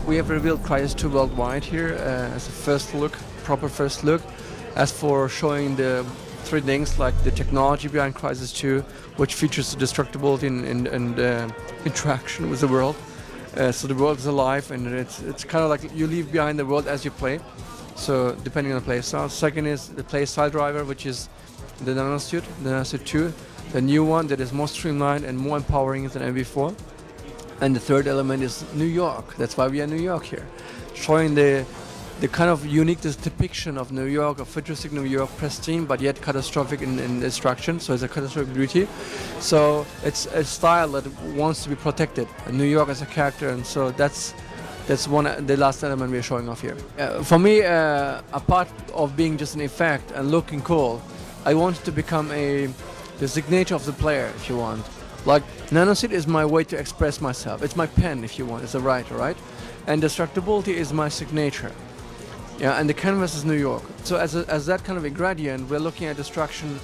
we have revealed Crysis 2 worldwide here as a first look, proper first look. As for showing the three things like the technology behind Crysis 2, which features destructibility and interaction with the world. So the world is alive, and it's kind of like you leave behind the world as you play. So depending on the play style. Second is the play style driver, which is the Nanosuit 2, the new one that is more streamlined and more empowering than ever before. And the third element is New York. That's why we are in New York here, showing the kind of unique depiction of New York, of futuristic New York, pristine but yet catastrophic in destruction. So it's a catastrophic beauty. So it's a style that wants to be protected. New York as a character, and so that's the last element we're showing off here. For me, apart of being just an effect and looking cool, I wanted to become the signature of the player, if you want. Like, Nanosuit is my way to express myself. It's my pen, if you want, as a writer, right? And destructibility is my signature. Yeah, and the canvas is New York. So as that kind of a gradient, we're looking at destruction,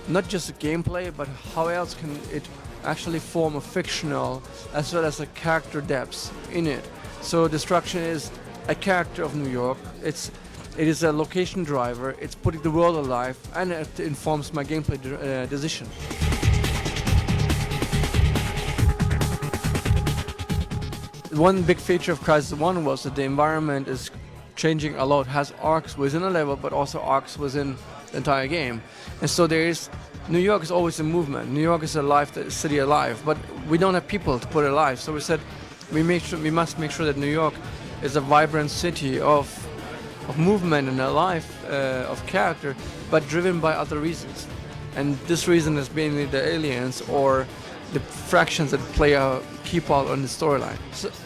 not just a gameplay, but how else can it actually form a fictional as well as a character depth in it. So destruction is a character of New York. It is a location driver. It's putting the world alive, and it informs my gameplay decision. One big feature of Crysis 1 was that the environment is changing a lot, has arcs within a level, but also arcs within the entire game. And so New York is always in movement. New York is a city alive, but we don't have people to put it alive. So we said we must make sure that New York is a vibrant city of movement and alive, of character, but driven by other reasons. And this reason is mainly the aliens or the fractions that play a key part on the storyline.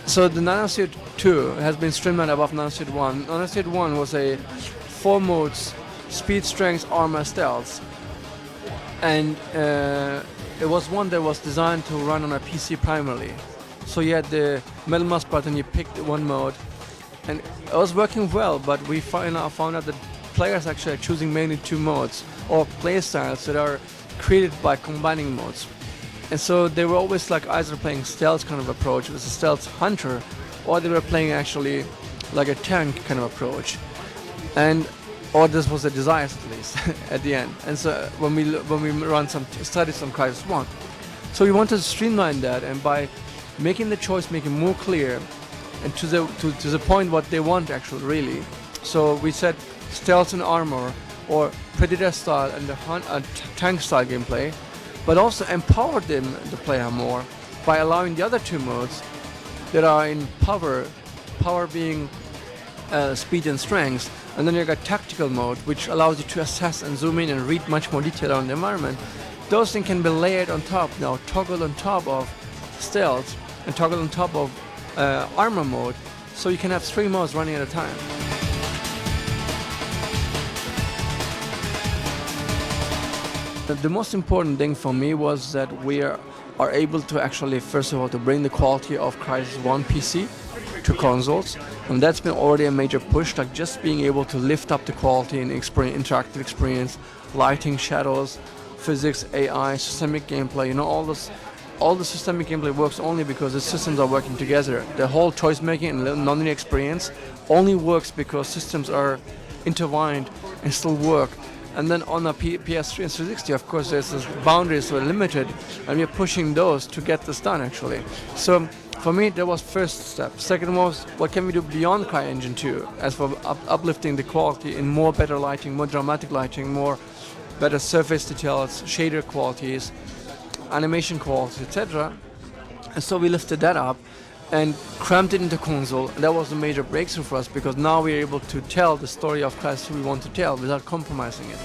So the Nanosuit 2 has been streamlined above Nanosuit 1. Nanosuit 1 was a 4 modes, speed, strength, armor, stealth. And it was one that was designed to run on a PC primarily. So you had the metal mouse button, you picked one mode, and it was working well, but we found out that players actually are choosing mainly 2 modes, or play styles that are created by combining modes. And so they were always like either playing stealth kind of approach with a stealth hunter, or they were playing actually like a tank kind of approach. Or this was the desires at least at the end. And so when we run some studies on Crysis 1, so we wanted to streamline that, and by making the choice, make it more clear, and to the point what they want actually really. So we said stealth and armor, or predator style and the tank style gameplay, but also empowered the player more by allowing the other 2 modes that are in power being speed and strength, and then you got tactical mode, which allows you to assess and zoom in and read much more detail on the environment. Those things can be layered on top now, toggle on top of stealth and toggle on top of armor mode, so you can have 3 modes running at a time. The most important thing for me was that we are able to actually, first of all, to bring the quality of Crysis 1 PC to consoles, and that's been already a major push, like just being able to lift up the quality and interactive experience, lighting, shadows, physics, AI, systemic gameplay, all the systemic gameplay works only because the systems are working together. The whole choice making and non-linear experience only works because systems are intertwined and still work. And then on a PS3 and 360, of course, there's this boundaries were limited, and we're pushing those to get this done actually. So for me, that was first step. Second was, what can we do beyond CryEngine 2 as for uplifting the quality in more better lighting, more dramatic lighting, more better surface details, shader qualities, animation quality, etc. And so we lifted that up and crammed it into console, and that was a major breakthrough for us, because now we're able to tell the story of Crysis we want to tell without compromising it.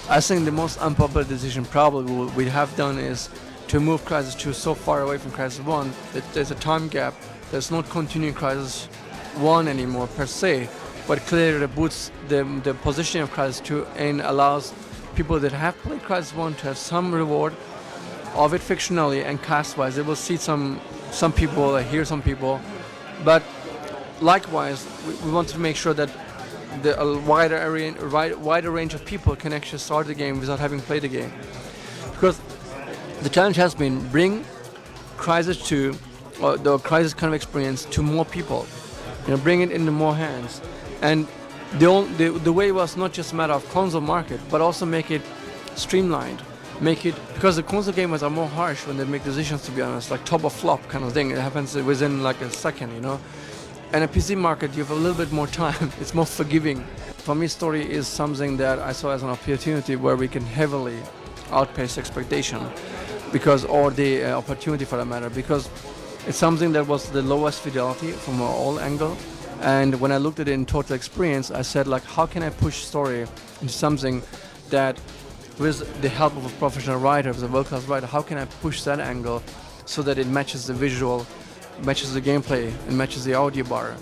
I think the most unpopular decision probably we have done is to move Crysis 2 so far away from Crysis 1 that there's a time gap. There's not continuing Crysis 1 anymore per se, but clearly reboots the positioning of Crysis 2 and allows people that have played Crysis 1 to have some reward of it fictionally and cast-wise. They will see some people, hear some people, but likewise, we want to make sure that a wider range of people can actually start the game without having played the game. Because the challenge has been bring Crysis 2, or the Crysis kind of experience, to more people. Bring it into more hands. And the way was not just a matter of console market, but also make it streamlined. Make it, because the console gamers are more harsh when they make decisions, to be honest, like top or flop kind of thing. It happens within like a second, And a PC market, you have a little bit more time. It's more forgiving. For me, story is something that I saw as an opportunity where we can heavily outpace expectation, or the opportunity for that matter, because it's something that was the lowest fidelity from all angle. And when I looked at it in total experience, I said, like, how can I push story into something that, with the help of a professional writer, with a world-class writer, how can I push that angle so that it matches the visual, matches the gameplay, and matches the audio bar?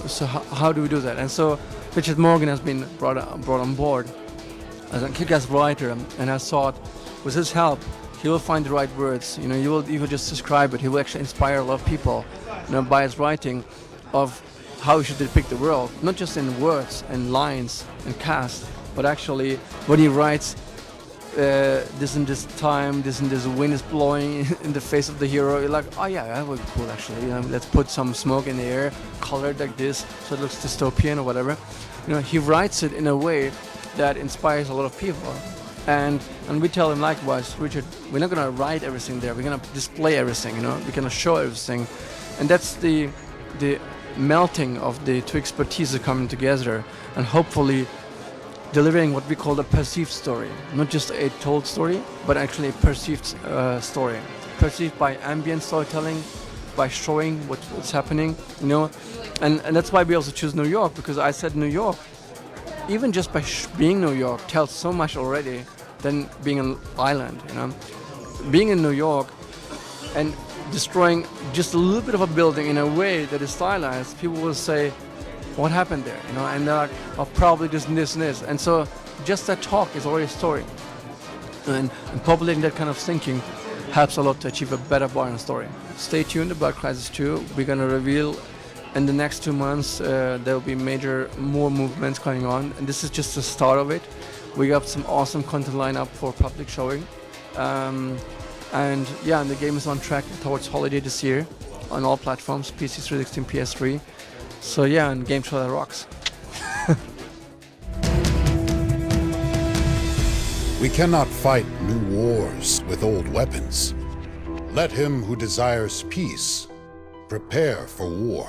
So how do we do that? And so Richard Morgan has been brought on board as a kick-ass writer, and I thought, with his help, he will find the right words. You will just describe it. He will actually inspire a lot of people, by his writing, of how he should depict the world, not just in words and lines and cast, but actually when he writes, this and this time, this and this wind is blowing in the face of the hero. You're like, oh yeah, that would be cool actually. Let's put some smoke in the air, colored like this, so it looks dystopian or whatever. He writes it in a way that inspires a lot of people. And we tell him likewise, Richard, we're not gonna write everything there. We're gonna display everything. We're gonna show everything, and that's the melting of the two expertises coming together, and hopefully delivering what we call a perceived story, not just a told story, but actually a perceived story, perceived by ambient storytelling, by showing what's happening, and that's why we also choose New York, because I said New York, even just by being New York, tells so much already than being an island. Being in New York and destroying just a little bit of a building in a way that is stylized, people will say, what happened there? And they're like, oh, probably this and this and this. And so just that talk is already a story. And populating that kind of thinking helps a lot to achieve a better bar and story. Stay tuned about Crysis 2. We're going to reveal in the next 2 months, there will be more movements going on. And this is just the start of it. We got some awesome content lineup for public showing. And the game is on track towards holiday this year on all platforms, PC, 360, and PS3. So yeah, and GameTrailers rocks. We cannot fight new wars with old weapons. Let him who desires peace prepare for war.